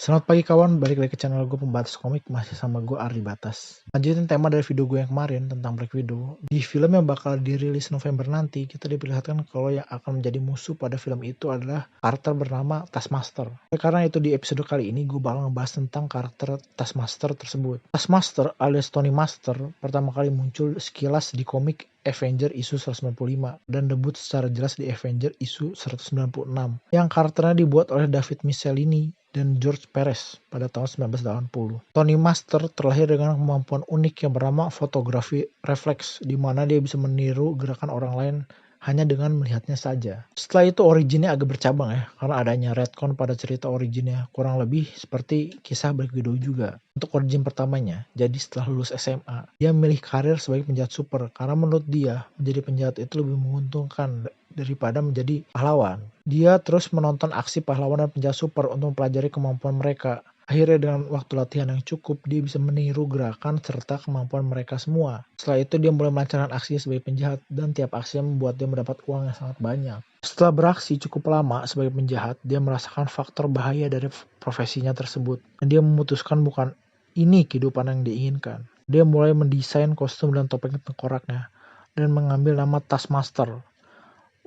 Selamat pagi kawan, balik lagi ke channel gue Pembatas Komik, masih sama gue Ardi Batas. Lanjutin tema dari video gue yang kemarin tentang Black Widow. Di film yang bakal dirilis November nanti, kita diperlihatkan kalau yang akan menjadi musuh pada film itu adalah karakter bernama Taskmaster. Karena itu di episode kali ini gue bakal ngebahas tentang karakter Taskmaster tersebut. Taskmaster alias Tony Master pertama kali muncul sekilas di komik Avenger isu 195 dan debut secara jelas di Avenger isu 196 yang karakternya dibuat oleh David Michelinie dan George Perez pada tahun 1980. Tony Master terlahir dengan kemampuan unik yang bernama fotografi refleks, di mana dia bisa meniru gerakan orang lain hanya dengan melihatnya saja. Setelah itu originnya agak bercabang ya, karena adanya retcon pada cerita originnya, kurang lebih seperti kisah Black Widow juga. Untuk origin pertamanya, jadi setelah lulus SMA, dia memilih karir sebagai penjahat super, karena menurut dia, menjadi penjahat itu lebih menguntungkan daripada menjadi pahlawan. Dia terus menonton aksi pahlawan dan penjahat super untuk mempelajari kemampuan mereka. Akhirnya dengan waktu latihan yang cukup, dia bisa meniru gerakan serta kemampuan mereka semua. Setelah itu dia mulai melancarkan aksinya sebagai penjahat dan tiap aksinya membuat dia mendapat uang yang sangat banyak. Setelah beraksi cukup lama sebagai penjahat, dia merasakan faktor bahaya dari profesinya tersebut. Dan dia memutuskan bukan ini kehidupan yang diinginkan. Dia mulai mendesain kostum dan topeng tengkoraknya dan mengambil nama Taskmaster.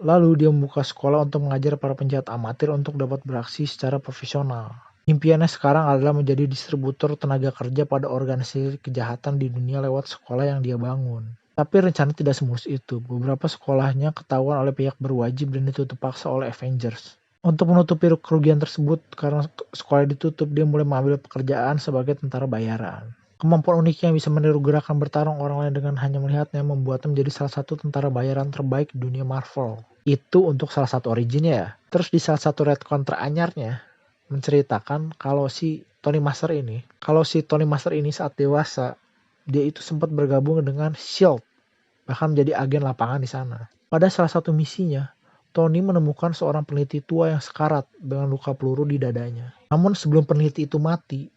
Lalu dia membuka sekolah untuk mengajar para penjahat amatir untuk dapat beraksi secara profesional. Impiannya sekarang adalah menjadi distributor tenaga kerja pada organisasi kejahatan di dunia lewat sekolah yang dia bangun. Tapi rencana tidak semulus itu. Beberapa sekolahnya ketahuan oleh pihak berwajib dan ditutup paksa oleh Avengers. Untuk menutupi kerugian tersebut, karena sekolah ditutup, dia mulai mengambil pekerjaan sebagai tentara bayaran. Kemampuan uniknya yang bisa meniru gerakan bertarung orang lain dengan hanya melihatnya membuatnya menjadi salah satu tentara bayaran terbaik di dunia Marvel. Itu untuk salah satu originnya ya. Terus di salah satu retcon teranyarnya menceritakan kalau si Tony Master ini saat dewasa, dia itu sempat bergabung dengan SHIELD, bahkan menjadi agen lapangan di sana. Pada salah satu misinya, Tony menemukan seorang peneliti tua yang sekarat dengan luka peluru di dadanya. Namun sebelum peneliti itu mati,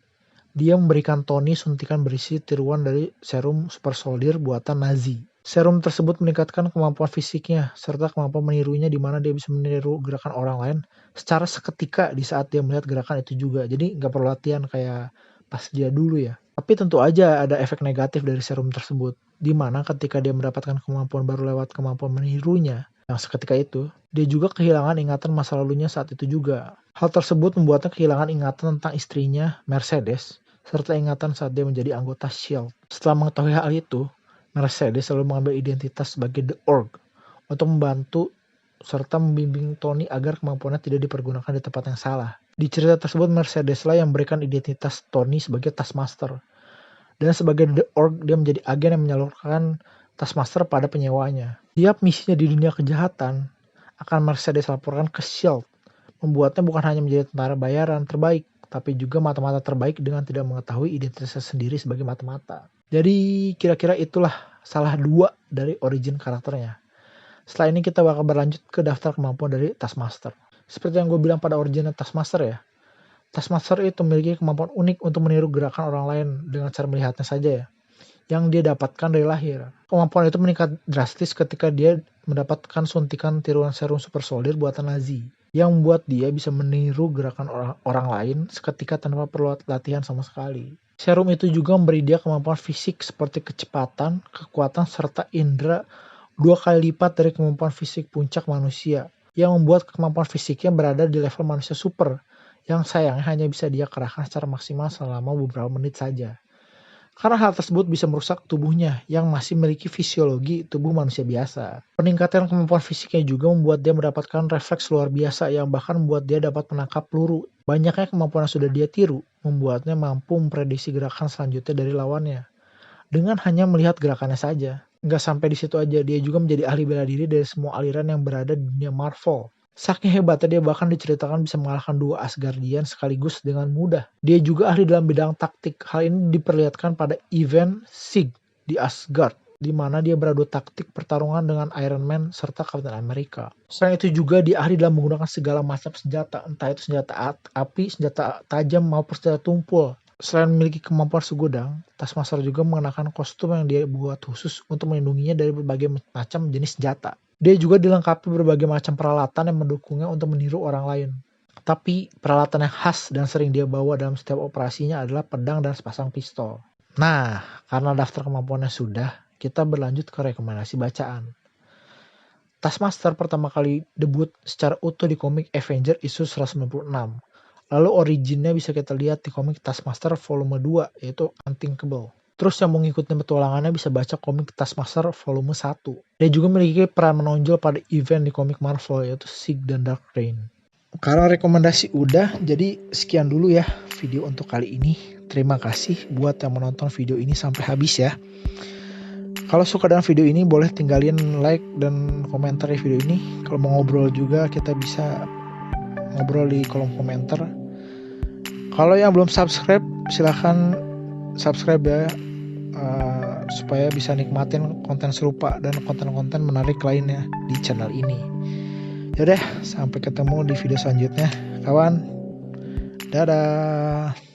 dia memberikan Tony suntikan berisi tiruan dari serum super soldier buatan Nazi. Serum tersebut meningkatkan kemampuan fisiknya serta kemampuan menirunya, di mana dia bisa meniru gerakan orang lain secara seketika di saat dia melihat gerakan itu juga. Jadi nggak perlu latihan kayak pas dia dulu ya. Tapi tentu aja ada efek negatif dari serum tersebut, di mana ketika dia mendapatkan kemampuan baru lewat kemampuan menirunya yang seketika itu, dia juga kehilangan ingatan masa lalunya saat itu juga. Hal tersebut membuatnya kehilangan ingatan tentang istrinya, Mercedes, serta ingatan saat dia menjadi anggota SHIELD. Setelah mengetahui hal itu, Mercedes selalu mengambil identitas sebagai The Org untuk membantu serta membimbing Tony agar kemampuannya tidak dipergunakan di tempat yang salah. Di cerita tersebut, Mercedes lah yang memberikan identitas Tony sebagai Taskmaster. Dan sebagai The Org, dia menjadi agen yang menyalurkan Taskmaster pada penyewanya. Tiap misinya di dunia kejahatan akan Mercedes laporkan ke SHIELD, membuatnya bukan hanya menjadi tentara bayaran terbaik, tapi juga mata-mata terbaik dengan tidak mengetahui identitasnya sendiri sebagai mata-mata. Jadi kira-kira itulah salah dua dari origin karakternya. Setelah ini kita bakal berlanjut ke daftar kemampuan dari Taskmaster. Seperti yang gue bilang pada origin Taskmaster ya. Taskmaster itu memiliki kemampuan unik untuk meniru gerakan orang lain dengan cara melihatnya saja ya, yang dia dapatkan dari lahir. Kemampuan itu meningkat drastis ketika dia mendapatkan suntikan tiruan serum super soldier buatan Nazi, yang membuat dia bisa meniru gerakan orang lain seketika tanpa perlu latihan sama sekali. Serum itu juga memberi dia kemampuan fisik seperti kecepatan, kekuatan, serta indera 2 kali lipat dari kemampuan fisik puncak manusia, yang membuat kemampuan fisiknya berada di level manusia super, yang sayangnya hanya bisa dia kerahkan secara maksimal selama beberapa menit saja. Karena hal tersebut bisa merusak tubuhnya yang masih memiliki fisiologi tubuh manusia biasa. Peningkatan kemampuan fisiknya juga membuat dia mendapatkan refleks luar biasa yang bahkan membuat dia dapat menangkap peluru. Banyaknya kemampuan yang sudah dia tiru membuatnya mampu memprediksi gerakan selanjutnya dari lawannya dengan hanya melihat gerakannya saja. Nggak sampai di situ aja, dia juga menjadi ahli bela diri dari semua aliran yang berada di dunia Marvel. Saking hebatnya dia bahkan diceritakan bisa mengalahkan 2 Asgardian sekaligus dengan mudah. Dia juga ahli dalam bidang taktik. Hal ini diperlihatkan pada event SIG di Asgard, di mana dia beradu taktik pertarungan dengan Iron Man serta Captain America. Selain itu juga dia ahli dalam menggunakan segala macam senjata, entah itu senjata api, senjata tajam maupun senjata tumpul. Selain memiliki kemampuan segudang, Taskmaster juga mengenakan kostum yang dia buat khusus untuk melindunginya dari berbagai macam jenis senjata. Dia juga dilengkapi berbagai macam peralatan yang mendukungnya untuk meniru orang lain. Tapi peralatan yang khas dan sering dia bawa dalam setiap operasinya adalah pedang dan sepasang pistol. Nah, karena daftar kemampuannya sudah, kita berlanjut ke rekomendasi bacaan. Taskmaster pertama kali debut secara utuh di komik Avenger issue 196. Lalu originnya bisa kita lihat di komik Taskmaster volume 2, yaitu Unthinkable. Terus yang mau ngikutin petualangannya bisa baca komik Taskmaster volume 1. Dia juga memiliki peran menonjol pada event di komik Marvel, yaitu Sig dan Dark Reign. Karena rekomendasi udah, jadi sekian dulu ya video untuk kali ini. Terima kasih buat yang menonton video ini sampai habis ya. Kalau suka dengan video ini boleh tinggalin like dan komentar di video ini. Kalau mau ngobrol juga kita bisa ngobrol di kolom komentar. Kalau yang belum subscribe silahkan subscribe ya, supaya bisa nikmatin konten serupa dan konten-konten menarik lainnya di channel ini. Yaudah, sampai ketemu di video selanjutnya kawan. Dadah.